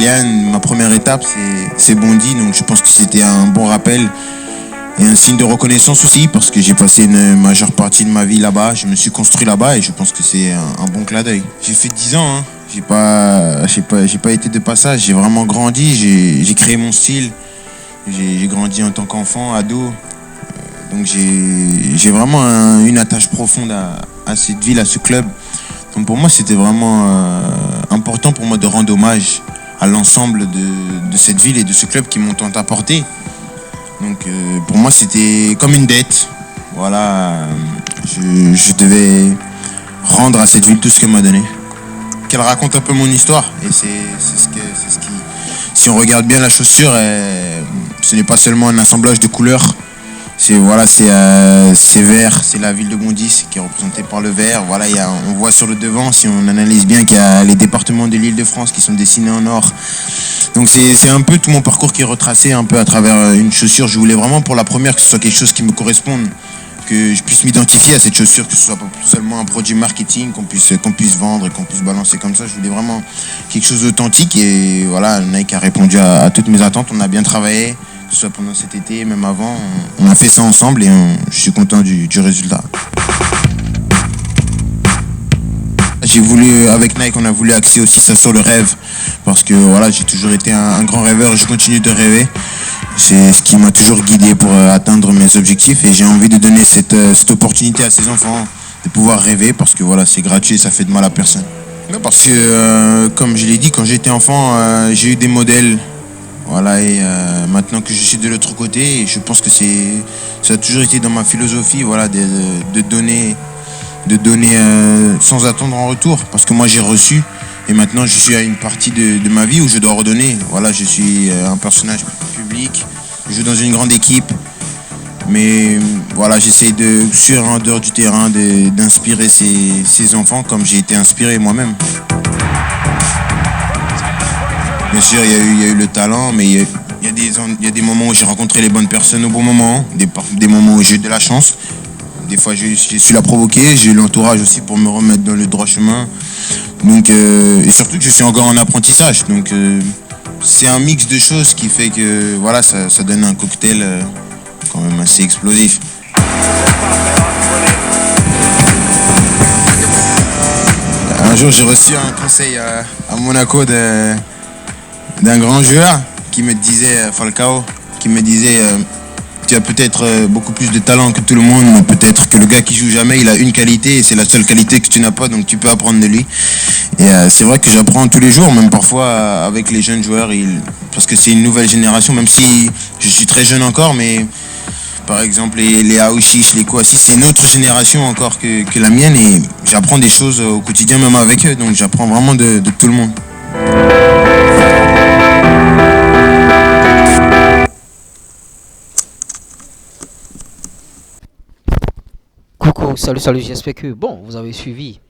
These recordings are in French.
Kylian, ma première étape, c'est Bondy. Donc je pense que c'était un bon rappel et un signe de reconnaissance aussi parce que j'ai passé une majeure partie de ma vie là-bas. Je me suis construit là-bas et je pense que c'est un bon clin d'œil. J'ai fait 10 ans, hein. J'ai pas été de passage. J'ai vraiment grandi. J'ai créé mon style. J'ai grandi en tant qu'enfant, ado. Donc j'ai vraiment une attache profonde à cette ville, à ce club. Donc pour moi, c'était vraiment important pour moi de rendre hommage à l'ensemble de cette ville et de ce club qui m'ont tant apporté. Donc pour moi, c'était comme une dette. Voilà, je devais rendre à cette ville tout ce qu'elle m'a donné. Qu'elle raconte un peu mon histoire. Et c'est ce qui... Si on regarde bien la chaussure, ce n'est pas seulement un assemblage de couleurs. C'est vert, c'est la ville de Bondy qui est représentée par le vert. Voilà, on voit sur le devant, si on analyse bien, qu'il y a les départements de l'Île-de-France qui sont dessinés en or. Donc c'est un peu tout mon parcours qui est retracé un peu à travers une chaussure. Je voulais vraiment pour la première que ce soit quelque chose qui me corresponde, que je puisse m'identifier à cette chaussure, que ce soit pas seulement un produit marketing qu'on puisse vendre et qu'on puisse balancer comme ça. Je voulais vraiment quelque chose d'authentique et voilà, Nike a répondu à toutes mes attentes. On a bien travaillé, que ce soit pendant cet été, même avant, on a fait ça ensemble et je suis content du résultat. J'ai voulu, avec Nike, on a voulu axer aussi ça sur le rêve, parce que voilà, j'ai toujours été un grand rêveur et je continue de rêver. C'est ce qui m'a toujours guidé pour atteindre mes objectifs et j'ai envie de donner cette opportunité à ces enfants de pouvoir rêver parce que voilà, c'est gratuit et ça fait de mal à personne. Non, parce que comme je l'ai dit, quand j'étais enfant, j'ai eu des modèles. Voilà, et maintenant que je suis de l'autre côté, je pense que ça a toujours été dans ma philosophie, voilà, de donner sans attendre en retour. Parce que moi j'ai reçu et maintenant je suis à une partie de ma vie où je dois redonner. Voilà, je suis un personnage public, je joue dans une grande équipe. Mais voilà, j'essaie en dehors du terrain, d'inspirer ces enfants comme j'ai été inspiré moi-même. Bien sûr, il y a eu le talent, mais il y a des moments où j'ai rencontré les bonnes personnes au bon moment, des moments où j'ai eu de la chance. Des fois, j'ai su la provoquer, j'ai eu l'entourage aussi pour me remettre dans le droit chemin. Donc, et surtout que je suis encore en apprentissage. Donc, c'est un mix de choses qui fait que voilà, ça donne un cocktail quand même assez explosif. Un jour, j'ai reçu un conseil à Monaco d'un grand joueur qui me disait, Falcao, qui me disait tu as peut-être beaucoup plus de talent que tout le monde, mais peut-être que le gars qui joue jamais, il a une qualité et c'est la seule qualité que tu n'as pas, donc tu peux apprendre de lui. Et c'est vrai que j'apprends tous les jours, même parfois avec les jeunes joueurs, parce que c'est une nouvelle génération, même si je suis très jeune encore, mais par exemple les Aouchiche, les Kouassi, c'est une autre génération encore que la mienne et j'apprends des choses au quotidien même avec eux, donc j'apprends vraiment de tout le monde. Coucou, salut, j'espère que bon, vous avez suivi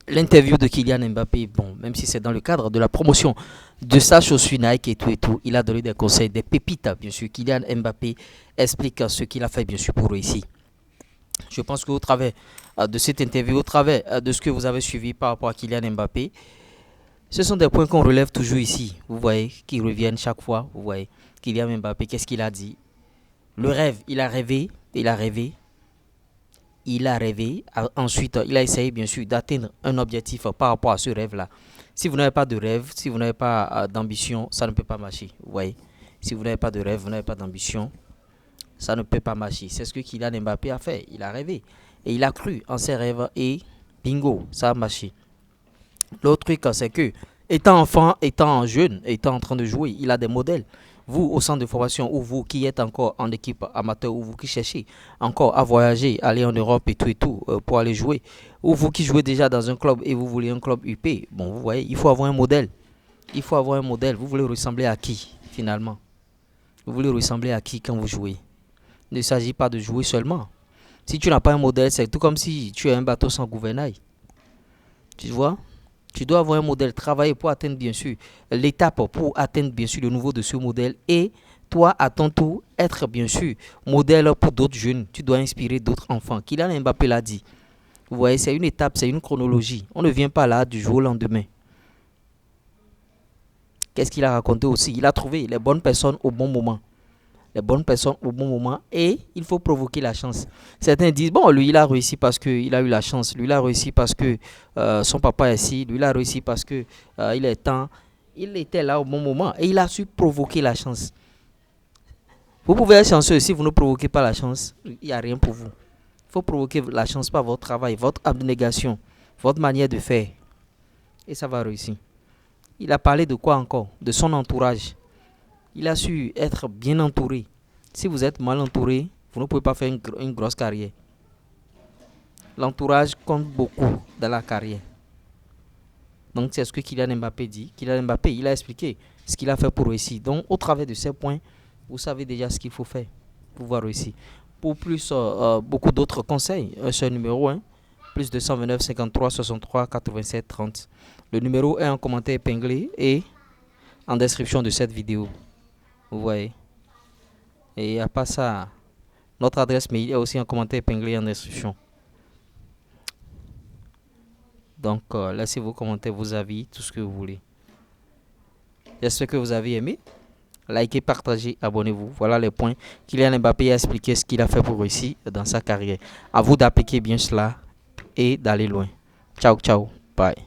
l'interview de Kylian Mbappé. Bon, même si c'est dans le cadre de la promotion de sa chaussure Nike et tout, il a donné des conseils, des pépites, bien sûr. Kylian Mbappé explique ce qu'il a fait, bien sûr, pour réussir. Je pense qu'au travers de cette interview, au travers de ce que vous avez suivi par rapport à Kylian Mbappé, ce sont des points qu'on relève toujours ici. Vous voyez, qui reviennent chaque fois. Vous voyez, Kylian Mbappé, qu'est-ce qu'il a dit? Le rêve, il a rêvé. Ensuite, il a essayé bien sûr d'atteindre un objectif par rapport à ce rêve-là. Si vous n'avez pas de rêve, si vous n'avez pas d'ambition, ça ne peut pas marcher. Vous voyez, si vous n'avez pas de rêve, vous n'avez pas d'ambition, ça ne peut pas marcher. C'est ce que Kylian Mbappé a fait. Il a rêvé et il a cru en ses rêves et bingo, ça a marché. L'autre truc, c'est que étant enfant, étant jeune, étant en train de jouer, il a des modèles. Vous, au centre de formation, ou vous qui êtes encore en équipe amateur, ou vous qui cherchez encore à voyager, aller en Europe et tout, pour aller jouer, ou vous qui jouez déjà dans un club et vous voulez un club UP, bon, vous voyez, il faut avoir un modèle. Il faut avoir un modèle. Vous voulez ressembler à qui, finalement? Vous voulez ressembler à qui quand vous jouez? Il ne s'agit pas de jouer seulement. Si tu n'as pas un modèle, c'est tout comme si tu as un bateau sans gouvernail. Tu vois? Tu dois avoir un modèle, travailler pour atteindre bien sûr l'étape, pour atteindre bien sûr le niveau de ce modèle. Et toi, à ton tour, être bien sûr modèle pour d'autres jeunes. Tu dois inspirer d'autres enfants. Kylian Mbappé l'a dit. Vous voyez, c'est une étape, c'est une chronologie. On ne vient pas là du jour au lendemain. Qu'est-ce qu'il a raconté aussi? Il a trouvé les bonnes personnes au bon moment. Les bonnes personnes au bon moment et il faut provoquer la chance. Certains disent, bon, lui, il a réussi parce qu'il a eu la chance. Lui, il a réussi parce que son papa est ici. Lui, il a réussi parce que il est temps. Il était là au bon moment et il a su provoquer la chance. Vous pouvez être chanceux si vous ne provoquez pas la chance. Il n'y a rien pour vous. Il faut provoquer la chance par votre travail, votre abnégation, votre manière de faire. Et ça va réussir. Il a parlé de quoi encore? De son entourage. Il a su être bien entouré. Si vous êtes mal entouré, vous ne pouvez pas faire une grosse carrière. L'entourage compte beaucoup dans la carrière. Donc c'est ce que Kylian Mbappé dit. Kylian Mbappé, il a expliqué ce qu'il a fait pour réussir. Donc au travers de ces points, vous savez déjà ce qu'il faut faire pour pouvoir réussir. Pour plus, beaucoup d'autres conseils, c'est le numéro 1, plus 229 53 63 87 30. Le numéro est en commentaire épinglé et en description de cette vidéo. Vous voyez. Et à part ça, notre adresse mail est aussi en commentaire épinglé en description. Donc, laissez vos commentaires, vos avis, tout ce que vous voulez. J'espère que vous avez aimé. Likez, partagez, abonnez-vous. Voilà les points. Kylian Mbappé a expliqué ce qu'il a fait pour réussir dans sa carrière. À vous d'appliquer bien cela et d'aller loin. Ciao, ciao. Bye.